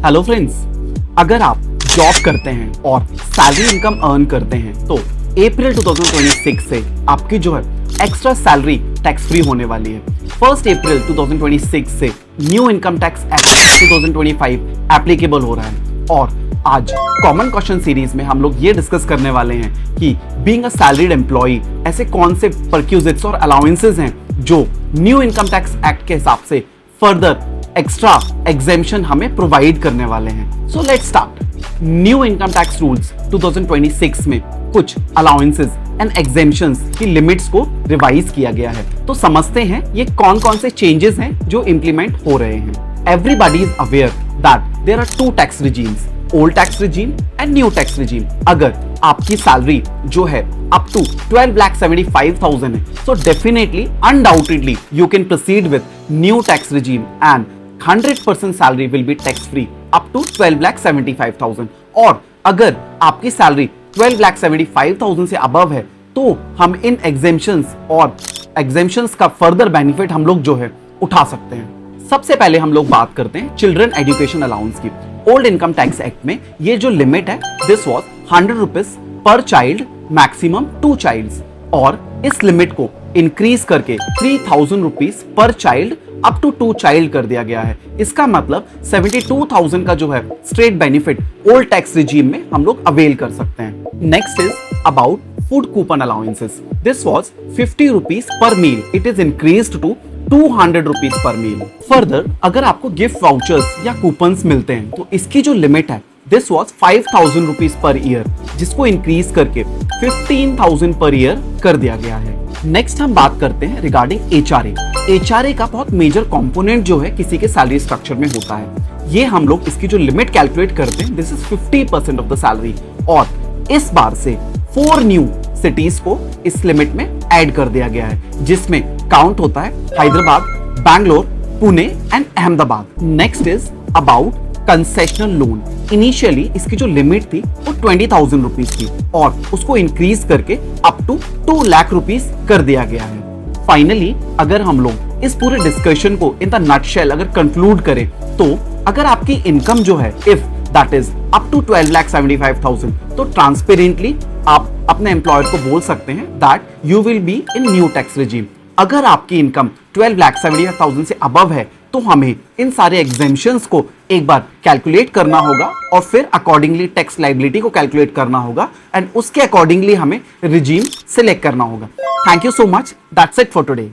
Hello friends, अगर आप job करते हैं और सैलरी इनकम अर्न करते हैं तो अप्रैल 2026 से आपकी जो है एक्स्ट्रा सैलरी टैक्स फ्री होने वाली है। 1 अप्रैल 2026 से new income tax act 2025 applicable हो रहा है और आज कॉमन क्वेश्चन सीरीज में हम लोग ये डिस्कस करने वाले हैं कि बीइंग अ सैलरीड एम्प्लॉय ऐसे कौन से परक्यूजिट्स और अलाउंसेस हैं जो न्यू इनकम टैक्स एक्ट के हिसाब से फर्दर एक्स्ट्रा एग्जेम्पशन हमें प्रोवाइड करने वाले हैं। So let's start. New income tax rules 2026 में कुछ अलाउंसेस एंड एग्जेम्पशंस की लिमिट्स को रिवाइज किया गया है। तो समझते हैं ये कौन कौन से चेंजेस हैं जो इंप्लीमेंट हो रहे हैं। Everybody is aware that there are two tax regimes, old tax regime and new tax regime. अगर आपकी सैलरी जो है अप टू 12,75,000 है, so definitely undoubtedly you can proceed with new tax regime and 100% salary will be tax free up to 12,75,000। और अगर आपकी salary 12,75,000 से above है तो हम इन एग्जेम्पशंस और एग्जेम्पशंस का फर्दर बेनिफिट हम लोग जो है उठा सकते हैं। सबसे पहले हम लोग बात करते हैं चिल्ड्रन एजुकेशन अलाउंस की। ओल्ड इनकम टैक्स एक्ट में ये जो लिमिट है this was 100 rupees per child, maximum 2 childs, और इस लिमिट को इंक्रीज करके 3,000 rupees per child up to 2 child कर दिया गया है। इसका मतलब 72,000 का जो है straight benefit old tax regime में हम लोग अवेल कर सकते हैं। Next is about food coupon allowances. This was 50 rupees per meal, it is increased to 200 rupees per meal. Further अगर आपको गिफ्ट वाउचर्स या कूपन्स मिलते हैं तो इसकी जो लिमिट है this was 5,000 rupees per year, जिसको इंक्रीज करके 15,000 पर ईयर कर दिया गया है। नेक्स्ट हम बात करते हैं रिगार्डिंग एचआरए। एचआरए का बहुत मेजर कंपोनेंट जो है किसी के सैलरी स्ट्रक्चर में होता है। ये हम लोग इसकी जो लिमिट कैलकुलेट करते हैं this is 50% of the salary, और इस बार से 4 न्यू सिटीज को इस लिमिट में ऐड कर दिया गया है, जिसमें काउंट होता है Hyderabad, Bangalore, Pune and Ahmedabad. Next is about concessional loan. Initially इसकी जो लिमिट थी वो 20,000 रुपीज थी और उसको इंक्रीज करके अप टू 2 लाख रुपीज कर दिया गया है। फाइनली अगर हम लोग इस पूरे डिस्कशन को इन द नटशेल अगर कंक्लूड करें तो अगर आपकी इनकम जो है if that is up to 12,75,000 तो ट्रांसपेरेंटली आप अपने एम्प्लॉयर को बोल सकते हैं that you will be in new tax regime. अगर आपकी इनकम 12,75,000 से अबव है तो हमें इन सारे एग्जेम्पशंस को एक बार कैलकुलेट करना होगा और फिर अकॉर्डिंगली टैक्स लायबिलिटी को कैलकुलेट करना होगा एंड उसके अकॉर्डिंगली हमें रिजीम सिलेक्ट करना होगा। Thank you so much, that's it for today.